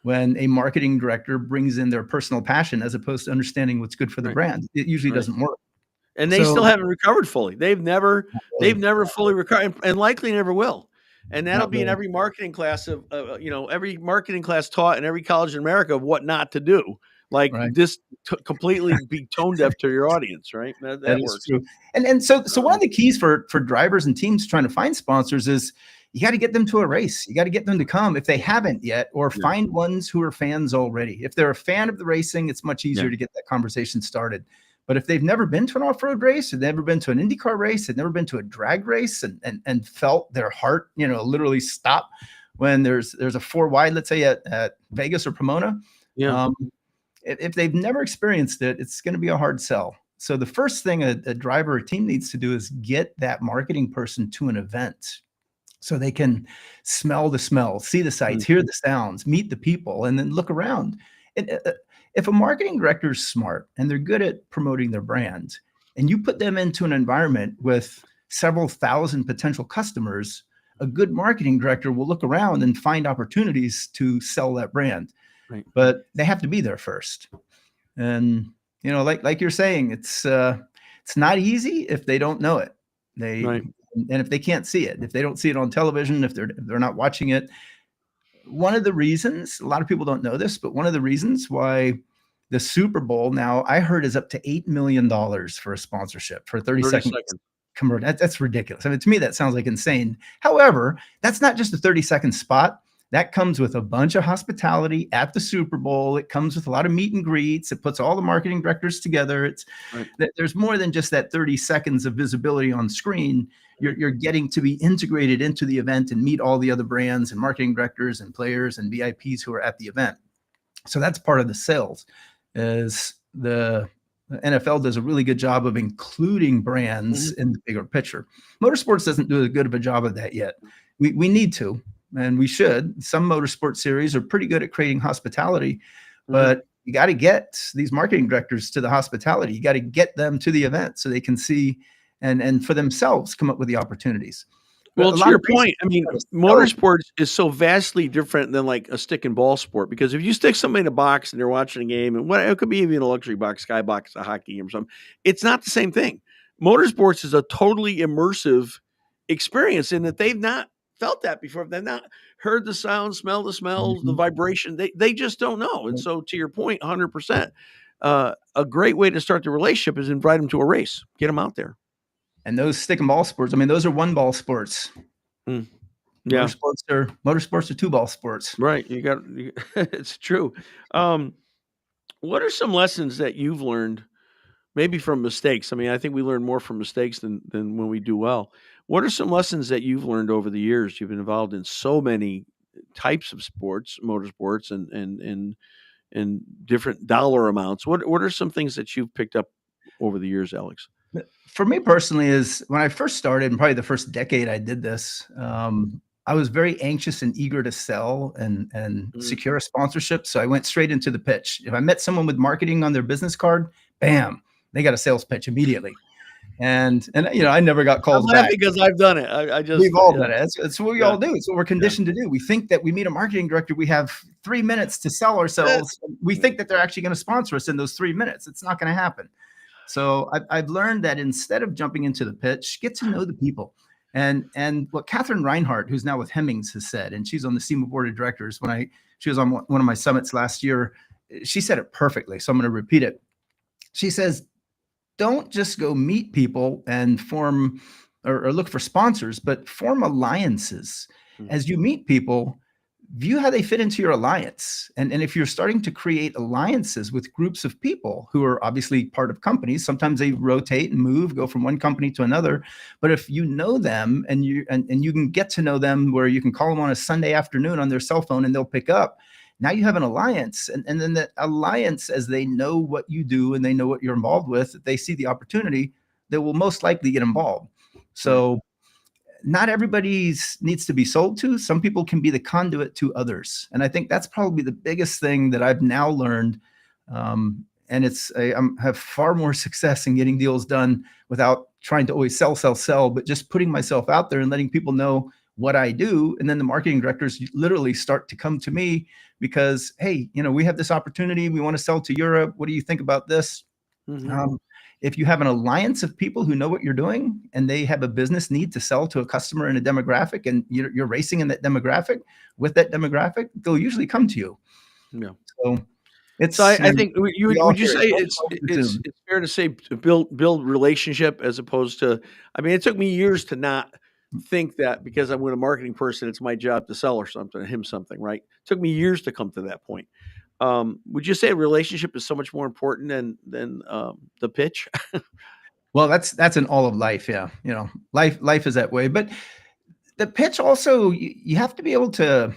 [SPEAKER 9] when a marketing director brings in their personal passion as opposed to understanding what's good for the brand. It usually doesn't work.
[SPEAKER 3] And they still haven't recovered fully. They've never fully recovered, and likely never will. And that'll be in every marketing class every marketing class taught in every college in America of what not to do. This completely be tone deaf to your audience, right? That works.
[SPEAKER 9] True. And so one of the keys for drivers and teams trying to find sponsors is you got to get them to a race. You got to get them to come if they haven't yet, or find ones who are fans already. If they're a fan of the racing, it's much easier to get that conversation started. But if they've never been to an off-road race, they've never been to an IndyCar race, they've never been to a drag race and felt their heart, literally stop when there's a 4 wide, let's say at Vegas or Pomona. Yeah. If they've never experienced it, it's going to be a hard sell. So the first thing a driver or team needs to do is get that marketing person to an event so they can smell the smells, see the sights, hear the sounds, meet the people, and then look around. If a marketing director is smart and they're good at promoting their brand, and you put them into an environment with several thousand potential customers, a good marketing director will look around and find opportunities to sell that brand. Right. But they have to be there first. And, like you're saying, it's not easy if they don't know it. And if they can't see it, if they don't see it on television, if they're not watching it. One of the reasons, a lot of people don't know this, but one of the reasons why the Super Bowl now, I heard, is up to $8 million for a sponsorship for 30 seconds. Commercial. That's ridiculous. I mean, to me, that sounds like insane. However, that's not just a 30-second spot. That comes with a bunch of hospitality at the Super Bowl. It comes with a lot of meet and greets. It puts all the marketing directors together. There's more than just that 30 seconds of visibility on screen. You're getting to be integrated into the event and meet all the other brands and marketing directors and players and VIPs who are at the event. So that's part of the sales. Is the NFL does a really good job of including brands in the bigger picture. Motorsports doesn't do as good of a job of that yet. We need to. And we should. Some motorsport series are pretty good at creating hospitality, but you got to get these marketing directors to the hospitality. You got to get them to the event so they can see and for themselves come up with the opportunities.
[SPEAKER 3] Well, to your point, I mean, motorsports is so vastly different than like a stick and ball sport, because if you stick somebody in a box and they're watching a game, and it could be even a luxury box, skybox, a hockey game or something, it's not the same thing. Motorsports is a totally immersive experience in that they've not felt that before. They've not heard the sound, smell the smells, the vibration. They just don't know. And so to your point, 100%, a great way to start the relationship is invite them to a race, get them out there.
[SPEAKER 9] And those stick and ball sports, I mean, those are one ball sports.
[SPEAKER 3] Yeah.
[SPEAKER 9] Motorsports are two ball sports.
[SPEAKER 3] Right. It's true. What are some lessons that you've learned, maybe from mistakes? I mean, I think we learn more from mistakes than when we do well. What are some lessons that you've learned over the years? You've been involved in so many types of sports, motorsports, and different dollar amounts. What are some things that you've picked up over the years, Alex?
[SPEAKER 9] For me personally, is when I first started, and probably the first decade I did this, I was very anxious and eager to sell and secure a sponsorship. So I went straight into the pitch. If I met someone with marketing on their business card, bam, they got a sales pitch immediately. And I never got calls back
[SPEAKER 3] because I've done it.
[SPEAKER 9] We've all done it. It's what we all do. It's what we're conditioned to do. We think that we meet a marketing director, we have 3 minutes to sell ourselves. We think that they're actually going to sponsor us in those 3 minutes. It's not going to happen. So I've learned that instead of jumping into the pitch, get to know the people. And what Catherine Reinhardt, who's now with Hemmings, has said, and she's on the SEMA board of directors. She was on one of my summits last year, she said it perfectly. So I'm going to repeat it. She says, don't just go meet people and form or look for sponsors, but form alliances. As you meet people, view how they fit into your alliance. And if you're starting to create alliances with groups of people who are obviously part of companies, sometimes they rotate and move, go from one company to another. But if you know them and you can get to know them where you can call them on a Sunday afternoon on their cell phone and they'll pick up, now you have an alliance. And then the alliance, as they know what you do and they know what you're involved with, if they see the opportunity, they will most likely get involved. So not everybody needs to be sold to. Some people can be the conduit to others. And I think that's probably the biggest thing that I've now learned. And I have far more success in getting deals done without trying to always sell, but just putting myself out there and letting people know what I do. And then the marketing directors literally start to come to me because, hey, we have this opportunity. We want to sell to Europe. What do you think about this? If you have an alliance of people who know what you're doing and they have a business need to sell to a customer in a demographic and you're racing in that demographic with that demographic, they'll usually come to you.
[SPEAKER 3] Yeah.
[SPEAKER 9] So
[SPEAKER 3] I think would you say it's fair to say to build relationship as opposed to, I mean, it took me years to not think that because I'm with a marketing person, it's my job to sell him something, right? It took me years to come to that point. Would you say a relationship is so much more important than the pitch?
[SPEAKER 9] Well, that's in all of life. Yeah. Life is that way, but the pitch also, you have to be able to,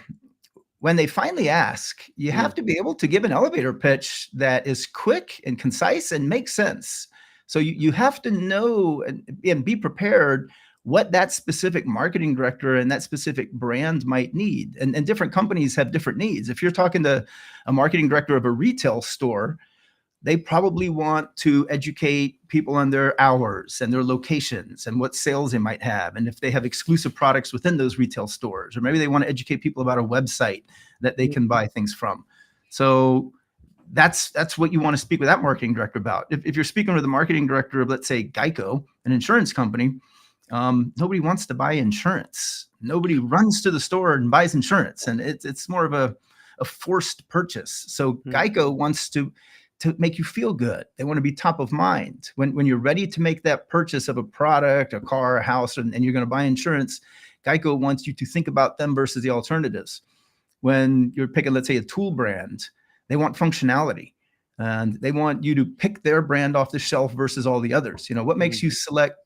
[SPEAKER 9] when they finally ask, you have to be able to give an elevator pitch that is quick and concise and makes sense. So you have to know and be prepared what that specific marketing director and that specific brand might need. And different companies have different needs. If you're talking to a marketing director of a retail store, they probably want to educate people on their hours and their locations and what sales they might have. And if they have exclusive products within those retail stores, or maybe they want to educate people about a website that they can buy things from. So that's what you want to speak with that marketing director about. If you're speaking with the marketing director of, let's say, Geico, an insurance company, nobody wants to buy insurance. Nobody runs to the store and buys insurance, and it's more of a forced purchase. So Geico wants to make you feel good. They want to be top of mind when you're ready to make that purchase of a product, a car, a house, and you're going to buy insurance. Geico wants you to think about them versus the alternatives. When you're picking, let's say, a tool brand, they want functionality, and they want you to pick their brand off the shelf versus all the others. What makes you select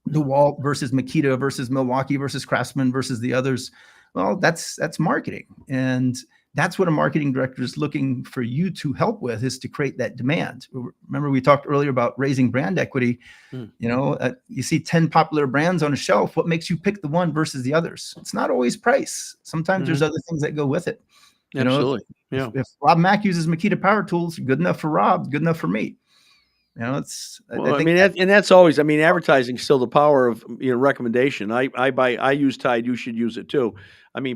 [SPEAKER 9] DeWalt versus Makita versus Milwaukee versus Craftsman versus the others? Well, that's marketing. And that's what a marketing director is looking for you to help with, is to create that demand. Remember, we talked earlier about raising brand equity. You see 10 popular brands on a shelf. What makes you pick the one versus the others? It's not always price. Sometimes there's other things that go with it.
[SPEAKER 3] Absolutely.
[SPEAKER 9] If Rob Mack uses Makita power tools, good enough for Rob, good enough for me.
[SPEAKER 3] That's always, advertising is still the power of recommendation. I use Tide. You should use it too.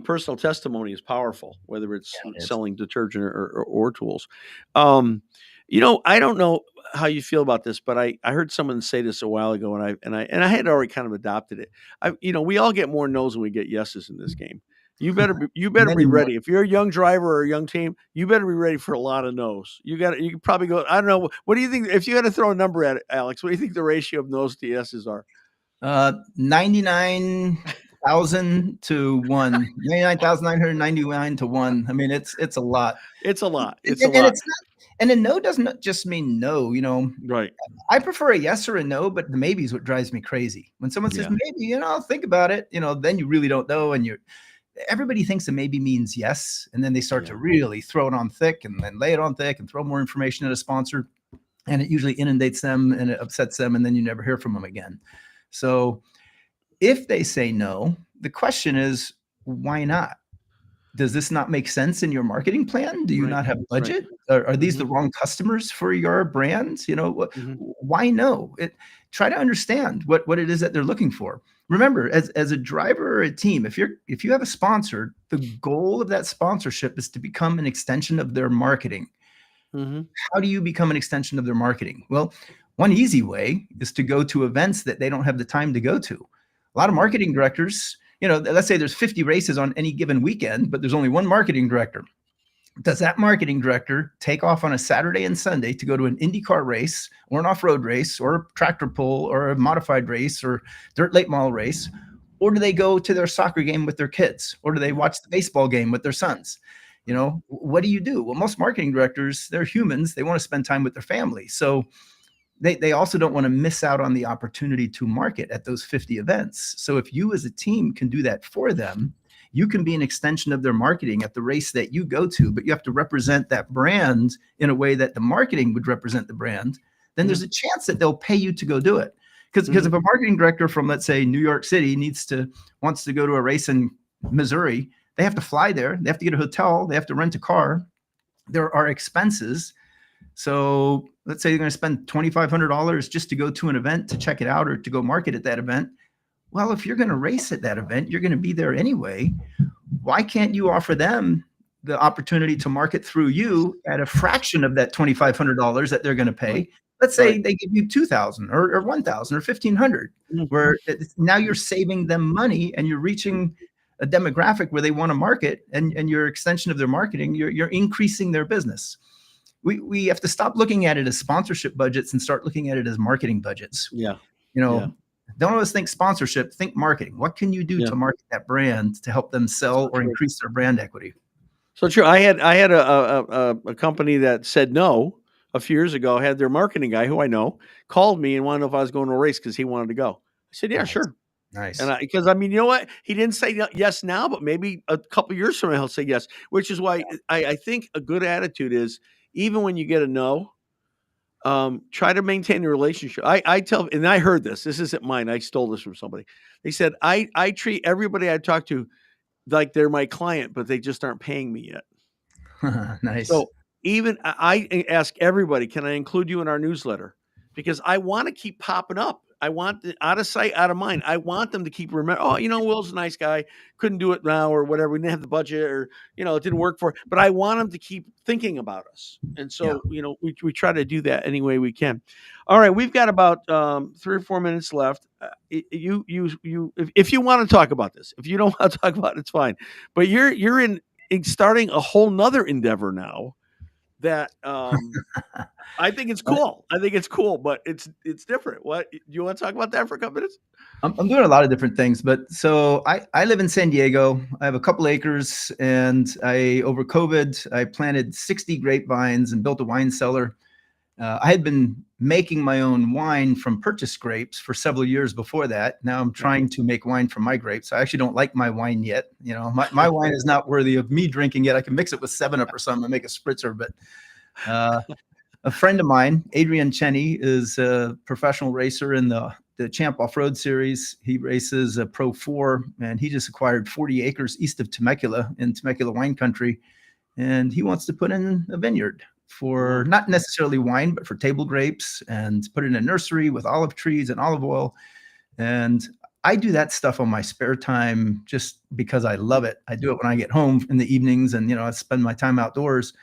[SPEAKER 3] Personal testimony is powerful, whether it's selling detergent or tools. I don't know how you feel about this, but I heard someone say this a while ago, and I had already kind of adopted it. We all get more no's than we get yeses in this game. You better be ready. If you're a young driver or a young team, you better be ready for a lot of no's. You can probably go, I don't know. What do you think? If you had to throw a number at it, Alex, what do you think the ratio of no's to yeses are?
[SPEAKER 9] 99 99,000 to 1, 99,999 to 1. I mean, it's a lot.
[SPEAKER 3] It's a lot. It's
[SPEAKER 9] And
[SPEAKER 3] a lot.
[SPEAKER 9] it's not, and a no doesn't just mean no,
[SPEAKER 3] Right.
[SPEAKER 9] I prefer a yes or a no, but the maybe is what drives me crazy. When someone says
[SPEAKER 3] Yeah.
[SPEAKER 9] maybe, I'll think about it, then you really don't know. And everybody thinks a maybe means yes. And then they start to really throw it on thick and then lay it on thick and throw more information at a sponsor. And it usually inundates them and it upsets them. And then you never hear from them again. So if they say no, the question is, why not? Does this not make sense in your marketing plan? Do you not have budget? Are these the wrong customers for your brands? Why no? Try to understand what it is that they're looking for. Remember, as a driver or a team, if you have a sponsor, the goal of that sponsorship is to become an extension of their marketing. How do you become an extension of their marketing? Well, one easy way is to go to events that they don't have the time to go to. A lot of marketing directors, let's say there's 50 races on any given weekend, but there's only one marketing director. Does that marketing director take off on a Saturday and Sunday to go to an IndyCar race or an off-road race or a tractor pull or a modified race or dirt late model race? Or do they go to their soccer game with their kids? Or do they watch the baseball game with their sons? What do you do? Well, most marketing directors, they're humans. They want to spend time with their family. So they also don't want to miss out on the opportunity to market at those 50 events. So if you as a team can do that for them, you can be an extension of their marketing at the race that you go to, but you have to represent that brand in a way that the marketing would represent the brand. Then there's a chance that they'll pay you to go do it. Because if a marketing director from, let's say, New York City wants to go to a race in Missouri, they have to fly there. They have to get a hotel. They have to rent a car. There are expenses. So let's say you're going to spend $2,500 just to go to an event to check it out or to go market at that event. Well, if you're going to race at that event, you're going to be there anyway. Why can't you offer them the opportunity to market through you at a fraction of that $2,500 that they're going to pay? Let's say they give you $2,000 or $1,000 or $1,500, where now you're saving them money and you're reaching a demographic where they want to market, and your extension of their marketing, you're increasing their business. We have to stop looking at it as sponsorship budgets and start looking at it as marketing budgets. Don't always think sponsorship, think marketing. What can you do to market that brand to help them sell or increase their brand equity?
[SPEAKER 3] So true. I had a company that said no a few years ago. Had their marketing guy, who I know, called me and wanted to know if I was going to a race because he wanted to go. I said, yeah, sure.
[SPEAKER 9] Nice.
[SPEAKER 3] And because you know what? He didn't say yes now, but maybe a couple of years from now he'll say yes, which is why I think a good attitude is, even when you get a no, try to maintain the relationship. I tell, and I heard this isn't mine. I stole this from somebody. They said, I treat everybody I talk to like they're my client, but they just aren't paying me yet.
[SPEAKER 9] Nice.
[SPEAKER 3] So even I ask everybody, can I include you in our newsletter? Because I want to keep popping up. I want out of sight, out of mind. I want them to keep remembering, Will's a nice guy. Couldn't do it now or whatever. We didn't have the budget or, it didn't work for, but I want them to keep thinking about us. And so, we try to do that any way we can. All right. We've got about 3 or 4 minutes left. If you want to talk about this, if you don't want to talk about it, it's fine. But you're in starting a whole nother endeavor now that I think it's cool. But it's different. What, do you want to talk about that for a couple minutes?
[SPEAKER 9] I'm doing a lot of different things, but so I live in San Diego. I have a couple acres, and over COVID, I planted 60 grapevines and built a wine cellar. I had been making my own wine from purchased grapes for several years before that. Now I'm trying to make wine from my grapes. I actually don't like my wine yet. My wine is not worthy of me drinking yet. I can mix it with 7-Up or something and make a spritzer, but a friend of mine, Adrian Cheney, is a professional racer in the Champ Off-Road Series. He races a Pro 4, and he just acquired 40 acres east of Temecula in Temecula wine country. And he wants to put in a vineyard for not necessarily wine, but for table grapes, and put in a nursery with olive trees and olive oil. And I do that stuff on my spare time just because I love it. I do it when I get home in the evenings, and, I spend my time outdoors.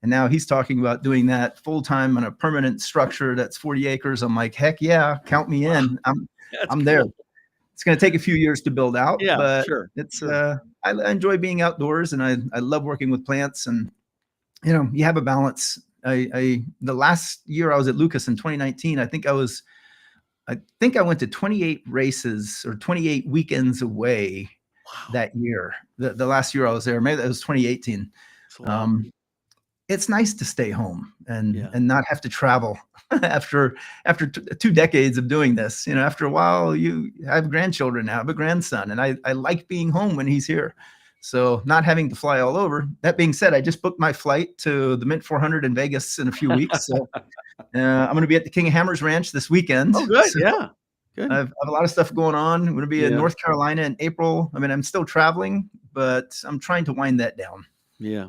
[SPEAKER 9] And now he's talking about doing that full time on a permanent structure that's 40 acres. I'm like, heck yeah, count me in. I'm there. It's going to take a few years to build out, but sure. It's I enjoy being outdoors, and I love working with plants, and you have a balance. The last year I was at Lucas in 2019, I think I was I think I went to 28 races or 28 weekends away that year. The last year I was there, maybe that was 2018. It's nice to stay home and not have to travel after 2 decades of doing this. You know, after a while, I have grandchildren now, I have a grandson, and I like being home when he's here. So not having to fly all over. That being said, I just booked my flight to the Mint 400 in Vegas in a few weeks. So I'm going to be at the King of Hammers Ranch this weekend.
[SPEAKER 3] Oh, good.
[SPEAKER 9] So
[SPEAKER 3] Yeah. Good.
[SPEAKER 9] I have a lot of stuff going on. I'm going to be in North Carolina in April. I mean, I'm still traveling, but I'm trying to wind that down.
[SPEAKER 3] Yeah.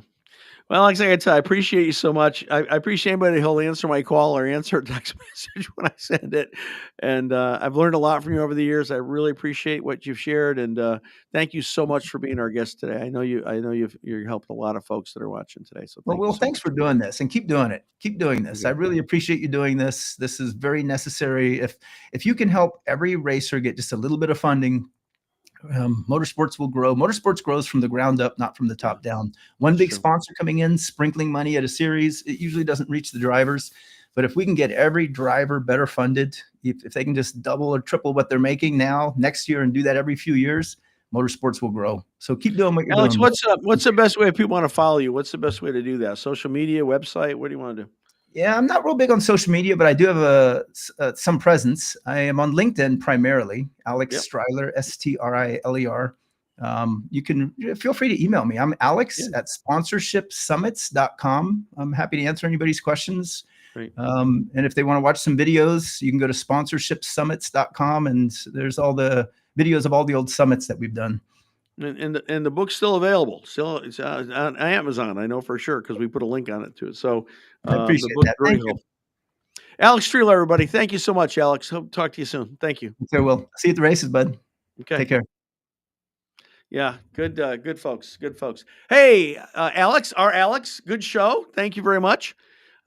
[SPEAKER 3] Well, like I said, I appreciate you so much. I appreciate anybody who'll answer my call or answer a text message when I send it. And I've learned a lot from you over the years. I really appreciate what you've shared. And thank you so much for being our guest today. I know you've helped a lot of folks that are watching today. So
[SPEAKER 9] thanks for doing this, and keep doing it. Keep doing this. I really appreciate you doing this. This is very necessary. If you can help every racer get just a little bit of funding, motorsports will grow. Motorsports grows from the ground up, not from the top down. One big sponsor coming in, sprinkling money at a series, it usually doesn't reach the drivers. But if we can get every driver better funded, if they can just double or triple what they're making now, next year, and do that every few years, motorsports will grow. So keep doing what you're
[SPEAKER 3] Alex,
[SPEAKER 9] doing.
[SPEAKER 3] What's the best way if people want to follow you? What's the best way to do that? Social media, website? What do you want to do?
[SPEAKER 9] Yeah, I'm not real big on social media, but I do have some presence. I am on LinkedIn primarily, Alex Striler, Striler. You can feel free to email me. I'm Alex at sponsorshipsummits.com. I'm happy to answer anybody's questions.
[SPEAKER 3] Great.
[SPEAKER 9] And if they want to watch some videos, you can go to sponsorshipsummits.com, and there's all the videos of all the old summits that we've done.
[SPEAKER 3] And the book's still available. Still, it's on Amazon. I know for sure because we put a link on it to it. So
[SPEAKER 9] I appreciate that. Thank you.
[SPEAKER 3] Alex Striler, everybody. Thank you so much, Alex. Hope to talk to you soon. Thank you.
[SPEAKER 9] Okay, well, see you at the races, bud.
[SPEAKER 3] Okay.
[SPEAKER 9] Take care.
[SPEAKER 3] Yeah, good folks. Good folks. Hey, Alex, good show. Thank you very much.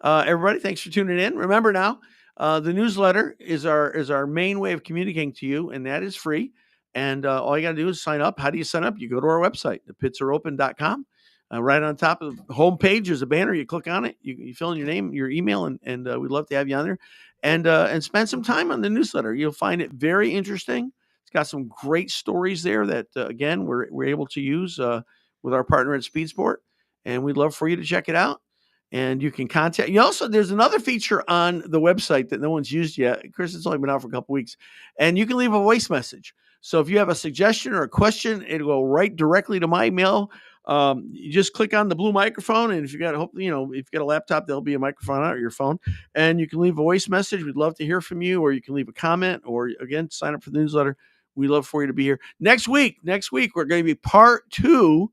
[SPEAKER 3] Everybody, thanks for tuning in. Remember now, the newsletter is our main way of communicating to you, and that is free. And all you got to do is sign up. How do you sign up? You go to our website, thepitsareopen.com. Right on top of the homepage, there's a banner. You click on it. You fill in your name, your email, and we'd love to have you on there. And spend some time on the newsletter. You'll find it very interesting. It's got some great stories there that, again, we're able to use with our partner at Speed Sport. And we'd love for you to check it out. And you can contact you. Also, there's another feature on the website that no one's used yet. Of course, it's only been out for a couple weeks. And you can leave a voice message. So if you have a suggestion or a question, it'll go right directly to my email. You just click on the blue microphone, and if you got if you got a laptop, there'll be a microphone on your phone, and you can leave a voice message. We'd love to hear from you, or you can leave a comment, or again, sign up for the newsletter. We'd love for you to be here next week. Next week, we're going to be part 2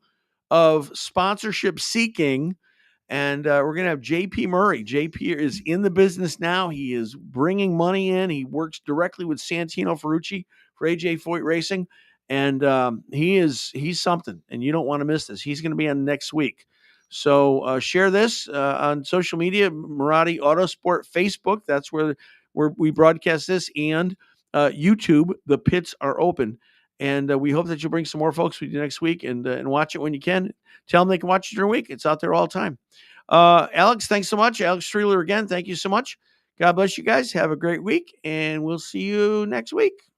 [SPEAKER 3] of sponsorship seeking. And we're going to have JP Murray. JP is in the business now. He is bringing money in. He works directly with Santino Ferrucci for AJ Foyt Racing. And he's something, and you don't want to miss this. He's going to be on next week. So share this on social media, Marotti Autosport Facebook. That's where we broadcast this, and YouTube. The pits are open. And we hope that you'll bring some more folks with you next week and watch it when you can. Tell them they can watch it during the week. It's out there all the time. Alex, thanks so much. Alex Striler again, thank you so much. God bless you guys. Have a great week, and we'll see you next week.